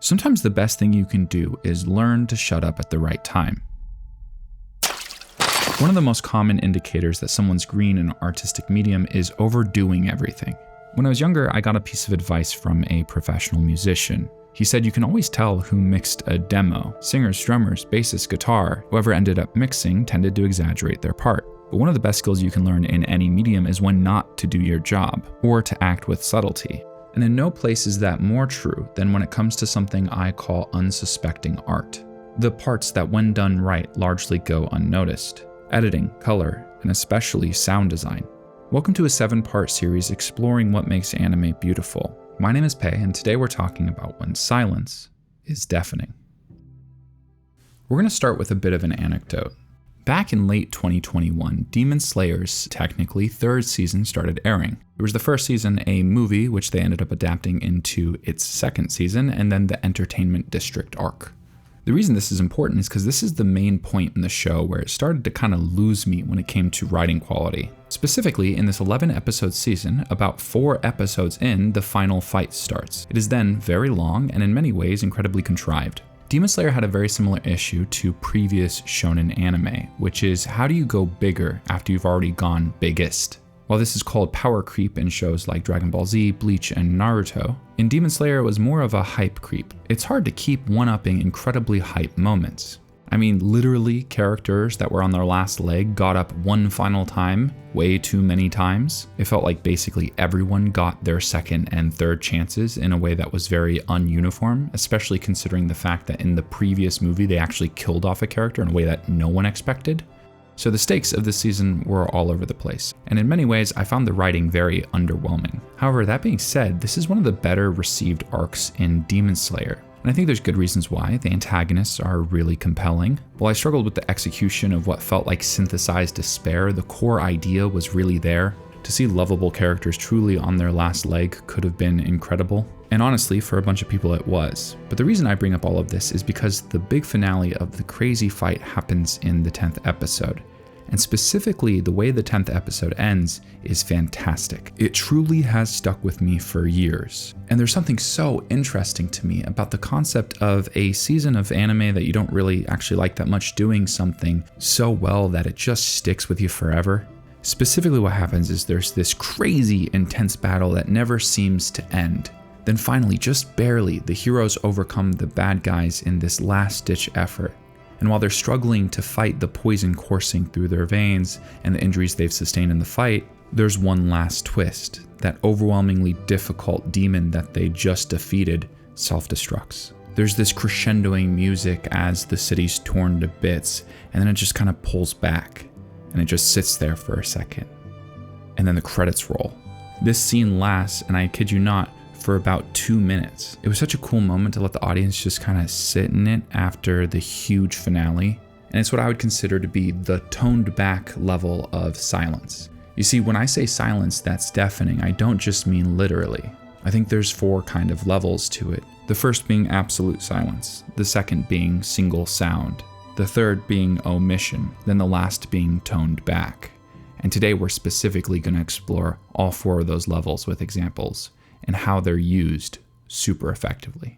Sometimes the best thing you can do is learn to shut up at the right time. One of the most common indicators that someone's green in an artistic medium is overdoing everything. When I was younger, I got a piece of advice from a professional musician. He said you can always tell who mixed a demo. Singers, drummers, bassists, guitar, whoever ended up mixing tended to exaggerate their part. But one of the best skills you can learn in any medium is when not to do your job, or to act with subtlety. And in no place is that more true than when it comes to something I call unsuspecting art. The parts that when done right largely go unnoticed. Editing, color, and especially sound design. Welcome to a 7-part series exploring what makes anime beautiful. My name is Pei, and today we're talking about when silence is deafening. We're going to start with a bit of an anecdote. Back in late 2021, Demon Slayer's technically 3rd season started airing. It was the first season a movie, which they ended up adapting into its 2nd season, and then the Entertainment District arc. The reason this is important is because this is the main point in the show where it started to kind of lose me when it came to writing quality. Specifically, in this 11-episode season, about 4 episodes in, the final fight starts. It is then very long and in many ways incredibly contrived. Demon Slayer had a very similar issue to previous shonen anime, which is how do you go bigger after you've already gone biggest? While this is called power creep in shows like Dragon Ball Z, Bleach, and Naruto, in Demon Slayer it was more of a hype creep. It's hard to keep one-upping incredibly hype moments. I mean, literally, characters that were on their last leg got up one final time, way too many times. It felt like basically everyone got their 2nd and 3rd chances in a way that was very ununiform, especially considering the fact that in the previous movie they actually killed off a character in a way that no one expected. So the stakes of this season were all over the place, and in many ways I found the writing very underwhelming. However, that being said, this is one of the better received arcs in Demon Slayer. And I think there's good reasons why. The antagonists are really compelling. While I struggled with the execution of what felt like synthesized despair, the core idea was really there. To see lovable characters truly on their last leg could have been incredible. And honestly, for a bunch of people it was. But the reason I bring up all of this is because the big finale of the crazy fight happens in the 10th episode. And specifically, the way the 10th episode ends is fantastic. It truly has stuck with me for years. And there's something so interesting to me about the concept of a season of anime that you don't really actually like that much doing something so well that it just sticks with you forever. Specifically, what happens is there's this crazy intense battle that never seems to end. Then finally, just barely, the heroes overcome the bad guys in this last-ditch effort. And while they're struggling to fight the poison coursing through their veins and the injuries they've sustained in the fight, there's one last twist. That overwhelmingly difficult demon that they just defeated self-destructs. There's this crescendoing music as the city's torn to bits, and then it just kind of pulls back, and it just sits there for a second. And then the credits roll. This scene lasts, and I kid you not, for about 2 minutes. It was such a cool moment to let the audience just kind of sit in it after the huge finale. And it's what I would consider to be the toned back level of silence. You see, when I say silence that's deafening, I don't just mean literally. I think there's 4 kind of levels to it. The first being absolute silence, the second being single sound, the third being omission, then the last being toned back. And today we're specifically going to explore all 4 of those levels with examples and how they're used super effectively.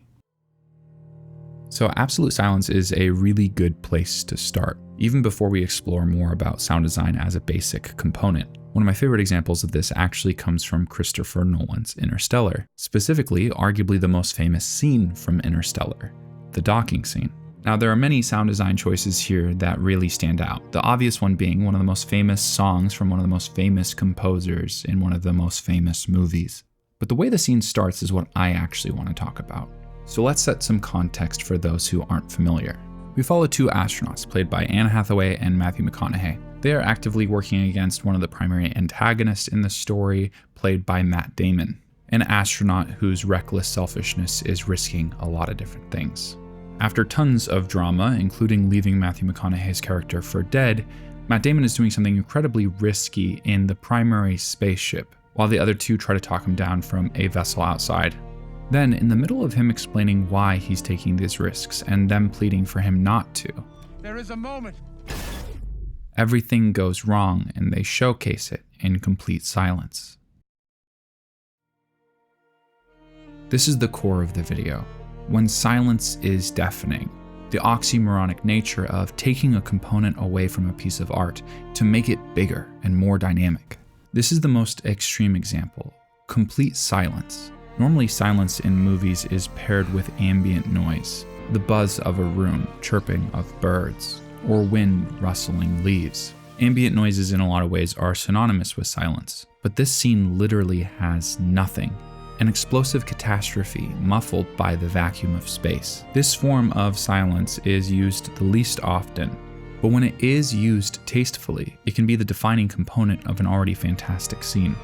So absolute silence is a really good place to start, even before we explore more about sound design as a basic component. One of my favorite examples of this actually comes from Christopher Nolan's Interstellar, specifically arguably the most famous scene from Interstellar, the docking scene. Now there are many sound design choices here that really stand out, the obvious one being one of the most famous songs from one of the most famous composers in one of the most famous movies. But the way the scene starts is what I actually want to talk about. So let's set some context for those who aren't familiar. We follow 2 astronauts played by Anne Hathaway and Matthew McConaughey. They are actively working against one of the primary antagonists in the story, played by Matt Damon, an astronaut whose reckless selfishness is risking a lot of different things. After tons of drama, including leaving Matthew McConaughey's character for dead, Matt Damon is doing something incredibly risky in the primary spaceship, while the other 2 try to talk him down from a vessel outside. Then, in the middle of him explaining why he's taking these risks and them pleading for him not to, there is a moment. Everything goes wrong and they showcase it in complete silence. This is the core of the video. when silence is deafening. The oxymoronic nature of taking a component away from a piece of art to make it bigger and more dynamic. This is the most extreme example: complete silence. Normally, silence in movies is paired with ambient noise, the buzz of a room, chirping of birds, or wind rustling leaves. Ambient noises in a lot of ways are synonymous with silence, but this scene literally has nothing. An explosive catastrophe muffled by the vacuum of space. This form of silence is used the least often, but when it is used tastefully, it can be the defining component of an already fantastic scene.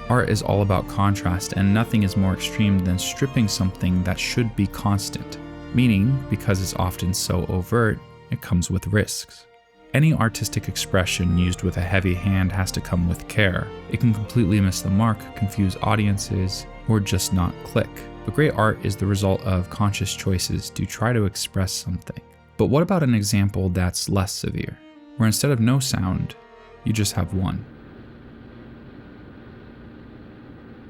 Art is all about contrast, and nothing is more extreme than stripping something that should be constant, meaning, because it's often so overt, it comes with risks. Any artistic expression used with a heavy hand has to come with care. It can completely miss the mark, confuse audiences, or just not click. But great art is the result of conscious choices to try to express something. But what about an example that's less severe, where instead of no sound, you just have one?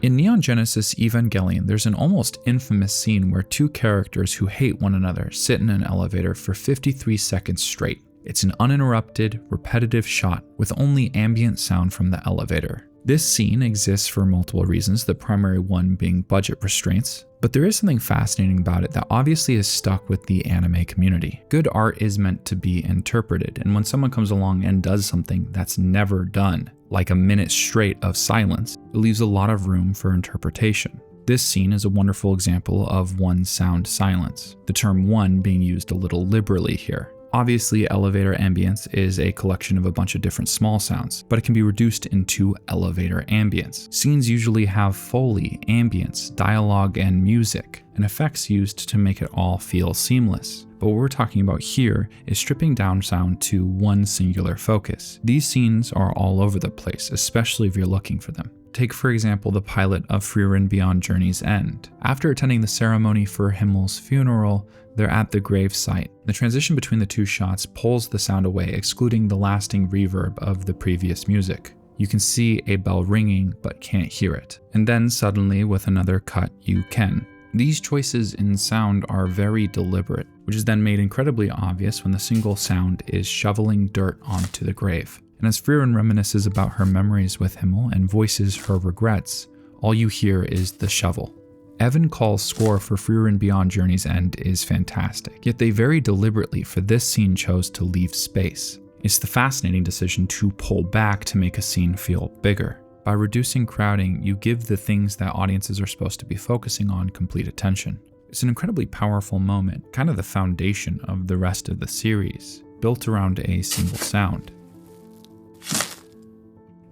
In Neon Genesis Evangelion, there's an almost infamous scene where two characters who hate one another sit in an elevator for 53 seconds straight. It's an uninterrupted, repetitive shot with only ambient sound from the elevator. This scene exists for multiple reasons, the primary one being budget restraints, but there is something fascinating about it that obviously is stuck with the anime community. Good art is meant to be interpreted, and when someone comes along and does something that's never done, like a minute straight of silence, it leaves a lot of room for interpretation. This scene is a wonderful example of one sound silence, the term one being used a little liberally here. Obviously, elevator ambience is a collection of a bunch of different small sounds, but it can be reduced into elevator ambience. Scenes usually have Foley, ambience, dialogue, and music, and effects used to make it all feel seamless. But what we're talking about here is stripping down sound to one singular focus. These scenes are all over the place, especially if you're looking for them. Take, for example, the pilot of Frieren Beyond Journey's End. After attending the ceremony for Himmel's funeral, they're at the grave site. The transition between the two shots pulls the sound away, excluding the lasting reverb of the previous music. You can see a bell ringing, but can't hear it. And then suddenly, with another cut, you can. These choices in sound are very deliberate, which is then made incredibly obvious when the single sound is shoveling dirt onto the grave. And as Frieren reminisces about her memories with Himmel and voices her regrets, all you hear is the shovel. Evan Call's score for Frieren Beyond Journey's End is fantastic, yet they very deliberately for this scene chose to leave space. It's the fascinating decision to pull back to make a scene feel bigger. By reducing crowding, you give the things that audiences are supposed to be focusing on complete attention. It's an incredibly powerful moment, kind of the foundation of the rest of the series, built around a single sound.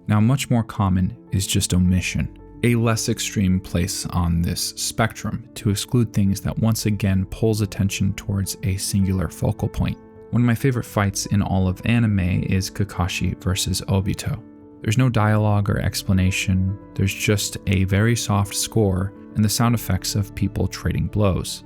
Now, much more common is just omission, a less extreme place on this spectrum to exclude things that once again pulls attention towards a singular focal point. One of my favorite fights in all of anime is Kakashi versus Obito. There's no dialogue or explanation, there's just a very soft score and the sound effects of people trading blows.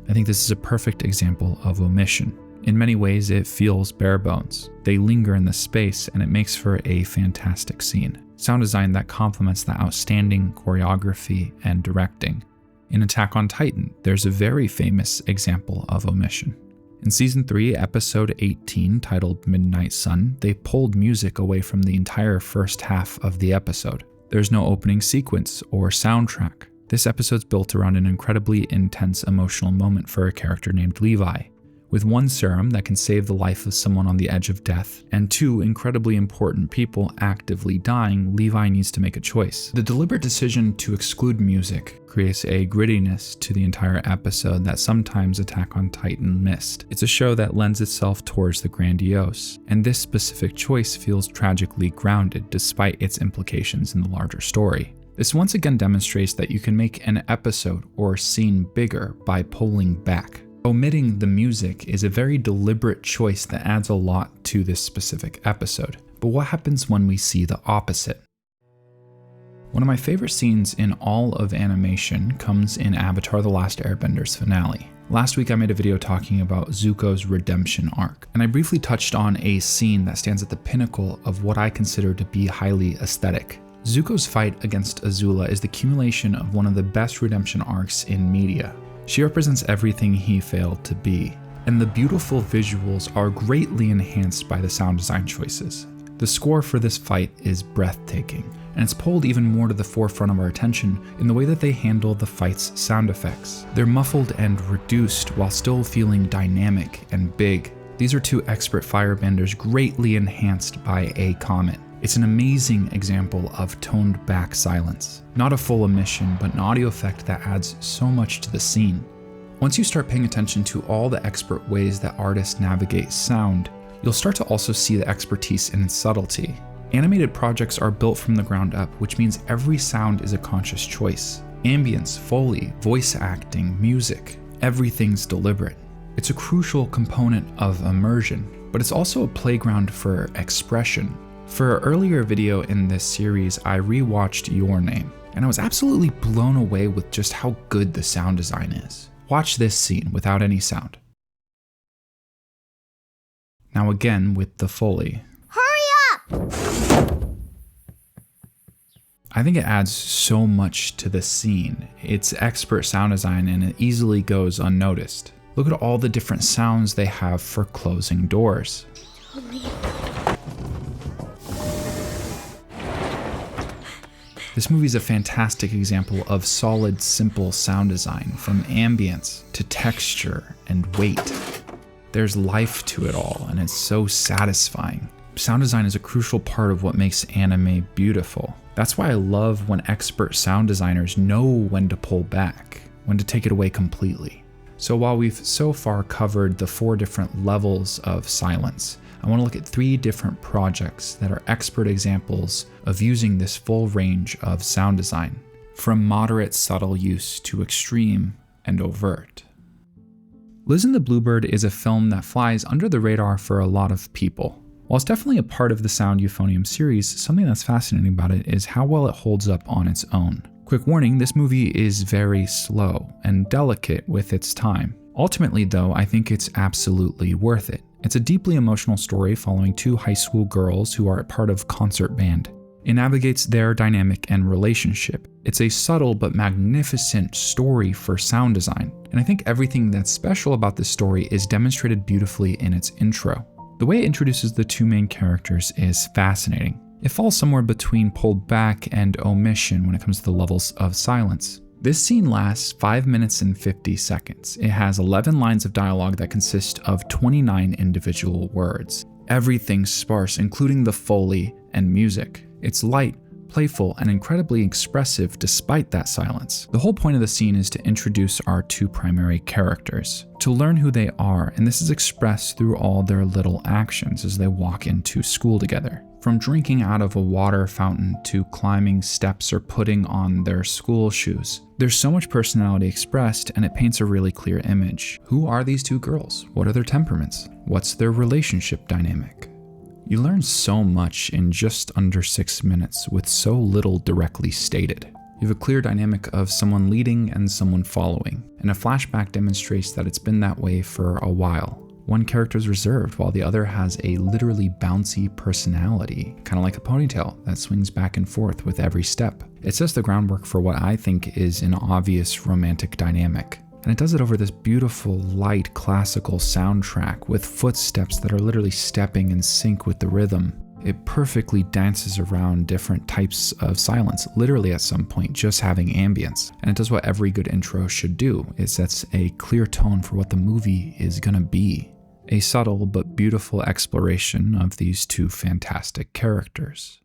I think this is a perfect example of omission. In many ways, it feels bare bones. They linger in the space, and it makes for a fantastic scene. Sound design that complements the outstanding choreography and directing. In Attack on Titan, there's a very famous example of omission. In Season 3, Episode 18, titled Midnight Sun, they pulled music away from the entire first half of the episode. There's no opening sequence or soundtrack. This episode's built around an incredibly intense emotional moment for a character named Levi. With one serum that can save the life of someone on the edge of death, and two incredibly important people actively dying, Levi needs to make a choice. The deliberate decision to exclude music creates a grittiness to the entire episode that sometimes Attack on Titan missed. It's a show that lends itself towards the grandiose, and this specific choice feels tragically grounded despite its implications in the larger story. This once again demonstrates that you can make an episode or scene bigger by pulling back. Omitting the music is a very deliberate choice that adds a lot to this specific episode. But what happens when we see the opposite? One of my favorite scenes in all of animation comes in Avatar: The Last Airbender's finale. Last week I made a video talking about Zuko's redemption arc, and I briefly touched on a scene that stands at the pinnacle of what I consider to be highly aesthetic. Zuko's fight against Azula is the accumulation of one of the best redemption arcs in media. She represents everything he failed to be, and the beautiful visuals are greatly enhanced by the sound design choices. The score for this fight is breathtaking, and it's pulled even more to the forefront of our attention in the way that they handle the fight's sound effects. They're muffled and reduced while still feeling dynamic and big. These are two expert firebenders greatly enhanced by a comet. It's an amazing example of toned back silence. Not a full omission, but an audio effect that adds so much to the scene. Once you start paying attention to all the expert ways that artists navigate sound, you'll start to also see the expertise in its subtlety. Animated projects are built from the ground up, which means every sound is a conscious choice. Ambience, Foley, voice acting, music, everything's deliberate. It's a crucial component of immersion, but it's also a playground for expression. For an earlier video in this series, I rewatched Your Name, and I was absolutely blown away with just how good the sound design is. Watch this scene without any sound. Now again with the Foley. Hurry up! I think it adds so much to the scene. It's expert sound design and it easily goes unnoticed. Look at all the different sounds they have for closing doors. This movie is a fantastic example of solid, simple sound design, from ambience to texture and weight. There's life to it all, and it's so satisfying. Sound design is a crucial part of what makes anime beautiful. That's why I love when expert sound designers know when to pull back, when to take it away completely. So while we've so far covered the 4 different levels of silence, I want to look at 3 different projects that are expert examples of using this full range of sound design, from moderate subtle use to extreme and overt. Liz and the Bluebird is a film that flies under the radar for a lot of people. While it's definitely a part of the Sound Euphonium series, something that's fascinating about it is how well it holds up on its own. Quick warning, this movie is very slow and delicate with its time. Ultimately though, I think it's absolutely worth it. It's a deeply emotional story following 2 high school girls who are a part of concert band. It navigates their dynamic and relationship. It's a subtle but magnificent story for sound design, and I think everything that's special about this story is demonstrated beautifully in its intro. The way it introduces the 2 main characters is fascinating. It falls somewhere between pulled back and omission when it comes to the levels of silence. This scene lasts 5 minutes and 50 seconds. It has 11 lines of dialogue that consist of 29 individual words. Everything's sparse, including the Foley and music. It's light, playful, and incredibly expressive despite that silence. The whole point of the scene is to introduce our 2 primary characters, to learn who they are, and this is expressed through all their little actions as they walk into school together. From drinking out of a water fountain to climbing steps or putting on their school shoes. There's so much personality expressed, and it paints a really clear image. Who are these 2 girls? What are their temperaments? What's their relationship dynamic? You learn so much in just under 6 minutes with so little directly stated. You have a clear dynamic of someone leading and someone following, and a flashback demonstrates that it's been that way for a while. One character is reserved while the other has a literally bouncy personality, kind of like a ponytail that swings back and forth with every step. It sets the groundwork for what I think is an obvious romantic dynamic. And it does it over this beautiful, light, classical soundtrack with footsteps that are literally stepping in sync with the rhythm. It perfectly dances around different types of silence, literally at some point just having ambience. And it does what every good intro should do. It sets a clear tone for what the movie is gonna be. A subtle but beautiful exploration of these 2 fantastic characters.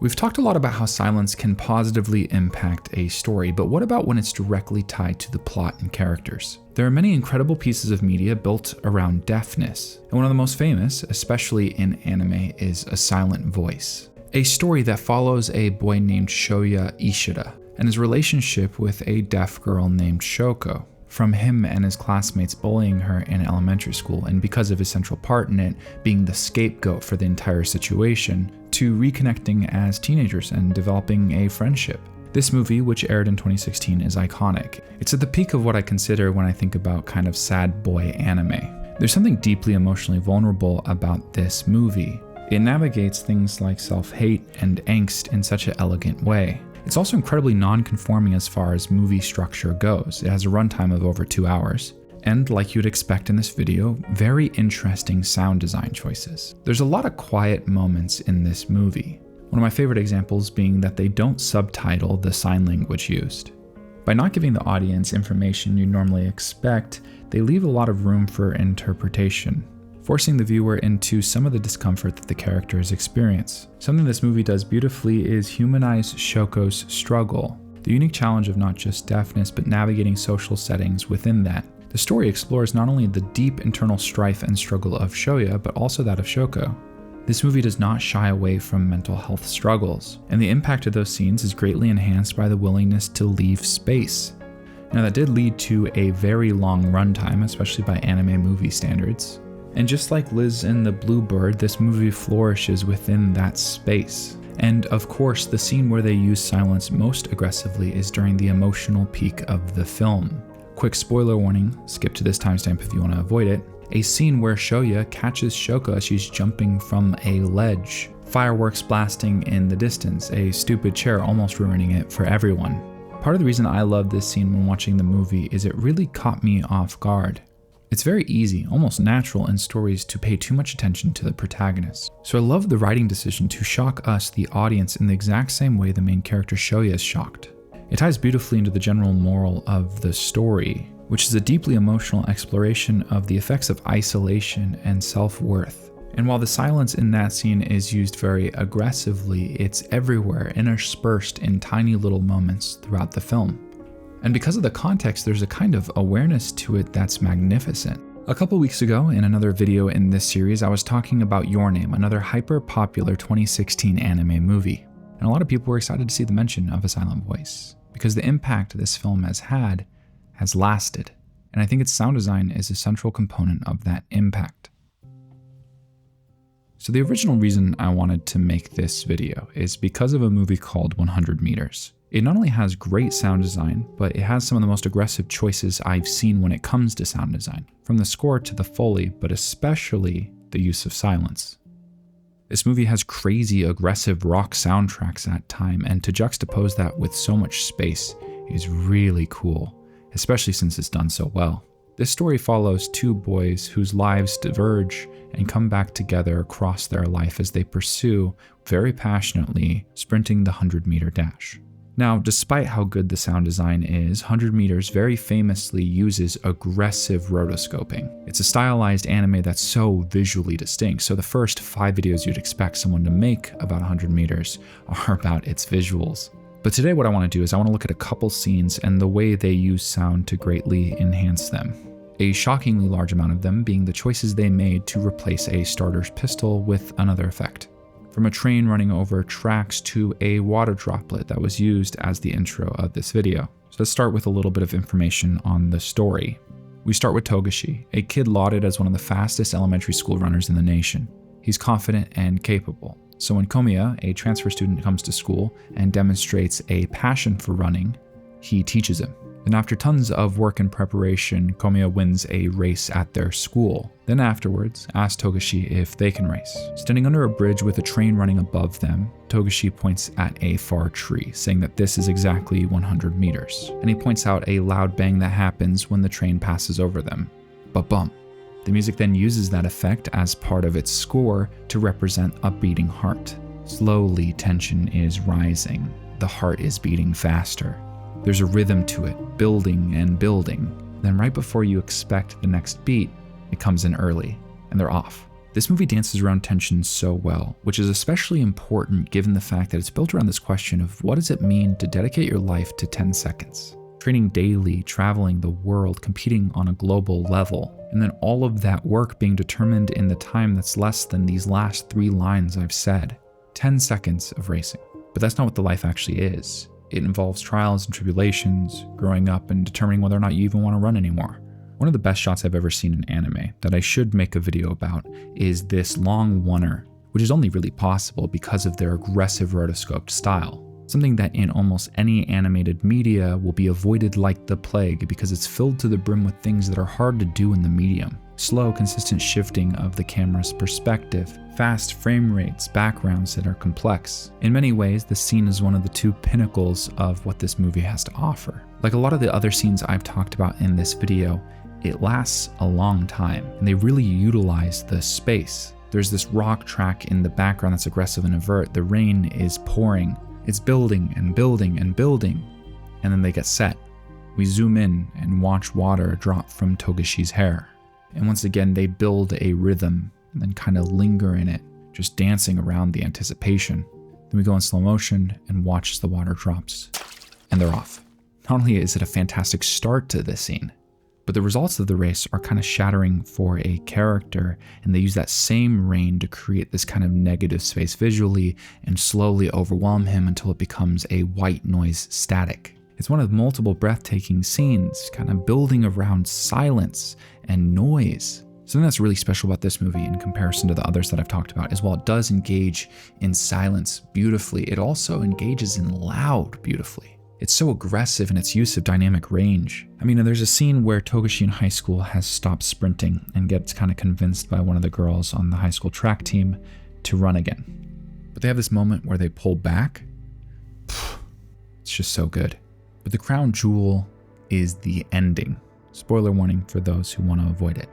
We've talked a lot about how silence can positively impact a story, but what about when it's directly tied to the plot and characters? There are many incredible pieces of media built around deafness, and one of the most famous, especially in anime, is A Silent Voice. A story that follows a boy named Shoya Ishida and his relationship with a deaf girl named Shoko. From him and his classmates bullying her in elementary school, and because of his central part in it being the scapegoat for the entire situation, to reconnecting as teenagers and developing a friendship. This movie, which aired in 2016, is iconic. It's at the peak of what I consider when I think about kind of sad boy anime. There's something deeply emotionally vulnerable about this movie. It navigates things like self-hate and angst in such an elegant way. It's also incredibly non-conforming as far as movie structure goes. It has a runtime of over 2 hours. And like you'd expect in this video, very interesting sound design choices. There's a lot of quiet moments in this movie. One of my favorite examples being that they don't subtitle the sign language used. By not giving the audience information you normally expect, they leave a lot of room for interpretation, forcing the viewer into some of the discomfort that the characters experience. Something this movie does beautifully is humanize Shoko's struggle, the unique challenge of not just deafness but navigating social settings within that. The story explores not only the deep internal strife and struggle of Shoya, but also that of Shoko. This movie does not shy away from mental health struggles, and the impact of those scenes is greatly enhanced by the willingness to leave space. Now that did lead to a very long runtime, especially by anime movie standards. And just like Liz in The Bluebird, this movie flourishes within that space. And of course, the scene where they use silence most aggressively is during the emotional peak of the film. Quick spoiler warning, skip to this timestamp if you want to avoid it. A scene where Shoya catches Shoko as she's jumping from a ledge. Fireworks blasting in the distance, a stupid chair almost ruining it for everyone. Part of the reason I love this scene when watching the movie is it really caught me off guard. It's very easy, almost natural in stories to pay too much attention to the protagonist. So I love the writing decision to shock us, the audience, in the exact same way the main character Shoya is shocked. It ties beautifully into the general moral of the story, which is a deeply emotional exploration of the effects of isolation and self-worth. And while the silence in that scene is used very aggressively, it's everywhere, interspersed in tiny little moments throughout the film. And because of the context, there's a kind of awareness to it that's magnificent. A couple weeks ago, in another video in this series, I was talking about Your Name, another hyper-popular 2016 anime movie. And a lot of people were excited to see the mention of a silent voice, because the impact this film has had has lasted. And I think its sound design is a central component of that impact. So the original reason I wanted to make this video is because of a movie called 100 Meters. It not only has great sound design, but it has some of the most aggressive choices I've seen when it comes to sound design, from the score to the Foley, but especially the use of silence. This movie has crazy aggressive rock soundtracks at time, and to juxtapose that with so much space is really cool, especially since it's done so well. This story follows two boys whose lives diverge and come back together across their life as they pursue, very passionately, sprinting the 100-meter dash. Now, despite how good the sound design is, 100 Meters very famously uses aggressive rotoscoping. It's a stylized anime that's so visually distinct, so the first 5 videos you'd expect someone to make about 100 Meters are about its visuals. But today what I want to do is I want to look at a couple scenes and the way they use sound to greatly enhance them. A shockingly large amount of them being the choices they made to replace a starter's pistol with another effect. From a train running over tracks to a water droplet that was used as the intro of this video. So let's start with a little bit of information on the story. We start with Togashi, a kid lauded as one of the fastest elementary school runners in the nation. He's confident and capable. So when Komiya, a transfer student, comes to school and demonstrates a passion for running, he teaches him. And after tons of work and preparation, Komiya wins a race at their school. Then afterwards, asks Togashi if they can race. Standing under a bridge with a train running above them, Togashi points at a far tree, saying that this is exactly 100 meters. And he points out a loud bang that happens when the train passes over them. Ba-bum. The music then uses that effect as part of its score to represent a beating heart. Slowly, tension is rising. The heart is beating faster. There's a rhythm to it, building and building. Then right before you expect the next beat, it comes in early, and they're off. This movie dances around tension so well, which is especially important given the fact that it's built around this question of what does it mean to dedicate your life to 10 seconds? Training daily, traveling the world, competing on a global level, and then all of that work being determined in the time that's less than these last 3 lines I've said. 10 seconds of racing. But that's not what the life actually is. It involves trials and tribulations, growing up, and determining whether or not you even want to run anymore. One of the best shots I've ever seen in anime that I should make a video about is this long oneer, which is only really possible because of their aggressive rotoscoped style. something that in almost any animated media will be avoided like the plague because it's filled to the brim with things that are hard to do in the medium. Slow, consistent shifting of the camera's perspective, fast frame rates, backgrounds that are complex. In many ways, the scene is one of the two pinnacles of what this movie has to offer. Like a lot of the other scenes I've talked about in this video, it lasts a long time, and they really utilize the space. There's this rock track in the background that's aggressive and avert. The rain is pouring. It's building and building and building, and then they get set. We zoom in and watch water drop from Togashi's hair. And once again, they build a rhythm and then kind of linger in it, just dancing around the anticipation. Then we go in slow motion and watch as the water drops, and they're off. Not only is it a fantastic start to this scene, but the results of the race are kind of shattering for a character, and they use that same rain to create this kind of negative space visually and slowly overwhelm him until it becomes a white noise static. It's one of multiple breathtaking scenes, kind of building around silence and noise. Something that's really special about this movie in comparison to the others that I've talked about is while it does engage in silence beautifully, it also engages in loud beautifully. It's so aggressive in its use of dynamic range. I mean, there's a scene where Togashi in high school has stopped sprinting and gets kind of convinced by one of the girls on the high school track team to run again. But they have this moment where they pull back. It's just so good. But the crown jewel is the ending. Spoiler warning for those who want to avoid it.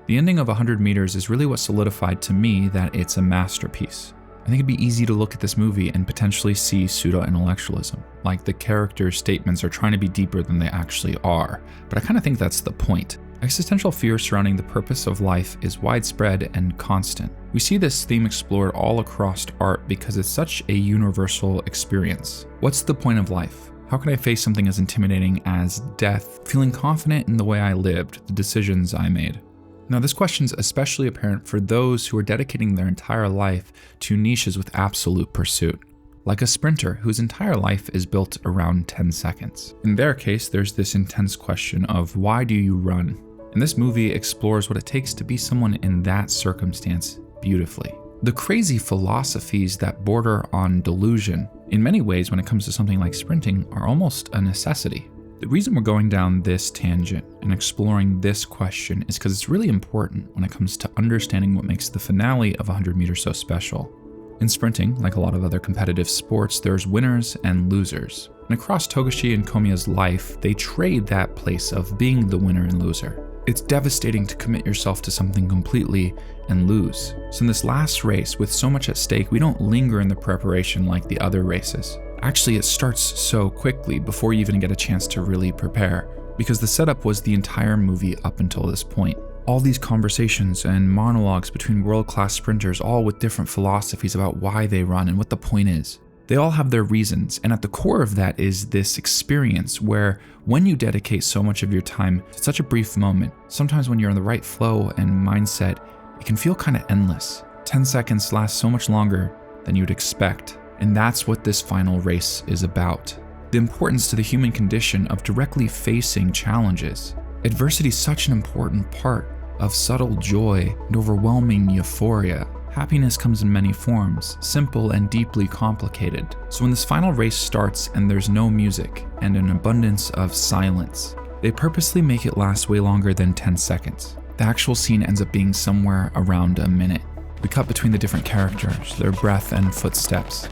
The ending of 100 meters is really what solidified to me that it's a masterpiece. I think it'd be easy to look at this movie and potentially see pseudo-intellectualism, like the characters' statements are trying to be deeper than they actually are, but I kind of think that's the point. Existential fear surrounding the purpose of life is widespread and constant. We see this theme explored all across art because it's such a universal experience. What's the point of life? How can I face something as intimidating as death, feeling confident in the way I lived, the decisions I made? Now, this question's especially apparent for those who are dedicating their entire life to niches with absolute pursuit, like a sprinter whose entire life is built around 10 seconds. In their case, there's this intense question of why do you run? And this movie explores what it takes to be someone in that circumstance beautifully. The crazy philosophies that border on delusion, in many ways when it comes to something like sprinting, are almost a necessity. The reason we're going down this tangent and exploring this question is because it's really important when it comes to understanding what makes the finale of 100 meters so special. In sprinting, like a lot of other competitive sports, there's winners and losers. And across Togashi and Komiya's life, they trade that place of being the winner and loser. It's devastating to commit yourself to something completely and lose. So in this last race, with so much at stake, we don't linger in the preparation like the other races. Actually, it starts so quickly before you even get a chance to really prepare, because the setup was the entire movie up until this point. All these conversations and monologues between world-class sprinters, all with different philosophies about why they run and what the point is. They all have their reasons, and at the core of that is this experience where when you dedicate so much of your time to such a brief moment, sometimes when you're in the right flow and mindset, it can feel kind of endless. 10 seconds lasts so much longer than you'd expect. And that's what this final race is about. The importance to the human condition of directly facing challenges. Adversity is such an important part of subtle joy and overwhelming euphoria. Happiness comes in many forms, simple and deeply complicated. So when this final race starts and there's no music and an abundance of silence, they purposely make it last way longer than 10 seconds. The actual scene ends up being somewhere around a minute. We cut between the different characters, their breath and footsteps.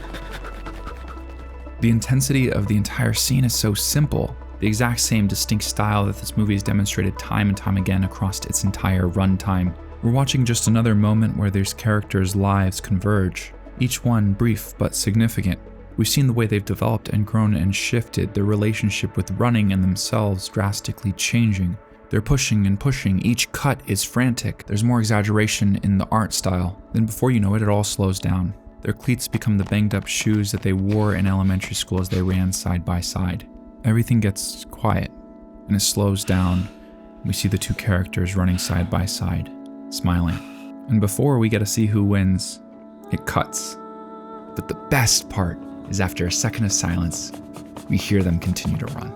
The intensity of the entire scene is so simple, the exact same distinct style that this movie has demonstrated time and time again across its entire runtime. We're watching just another moment where these characters' lives converge, each one brief but significant. We've seen the way they've developed and grown and shifted, their relationship with running and themselves drastically changing. They're pushing and pushing, each cut is frantic, there's more exaggeration in the art style. Then before you know it, it all slows down. Their cleats become the banged up shoes that they wore in elementary school as they ran side by side. Everything gets quiet, and it slows down. We see the two characters running side by side, smiling. And before we get to see who wins, it cuts. But the best part is after a second of silence, we hear them continue to run.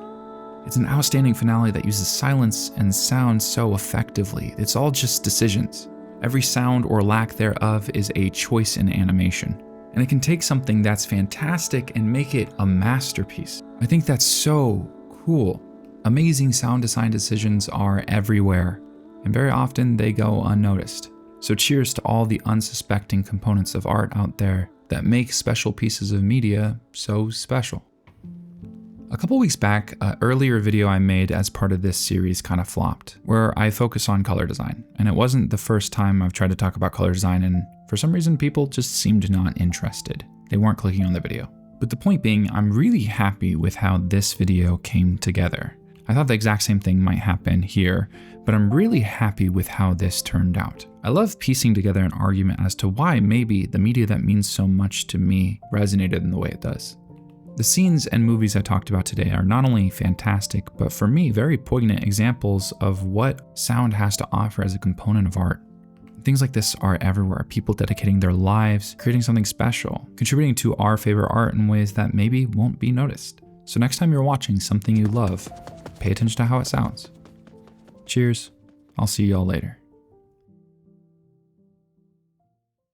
It's an outstanding finale that uses silence and sound so effectively. It's all just decisions. Every sound or lack thereof is a choice in animation. And it can take something that's fantastic and make it a masterpiece. I think that's so cool. Amazing sound design decisions are everywhere, and very often they go unnoticed. So cheers to all the unsuspecting components of art out there that make special pieces of media so special. A couple weeks back, an earlier video I made as part of this series kind of flopped, where I focus on color design. And it wasn't the first time I've tried to talk about color design, and for some reason people just seemed not interested. They weren't clicking on the video. But the point being, I'm really happy with how this video came together. I thought the exact same thing might happen here, but I'm really happy with how this turned out. I love piecing together an argument as to why maybe the media that means so much to me resonated in the way it does. The scenes and movies I talked about today are not only fantastic, but for me, very poignant examples of what sound has to offer as a component of art. Things like this are everywhere. People dedicating their lives, creating something special, contributing to our favorite art in ways that maybe won't be noticed. So next time you're watching something you love, pay attention to how it sounds. Cheers. I'll see y'all later.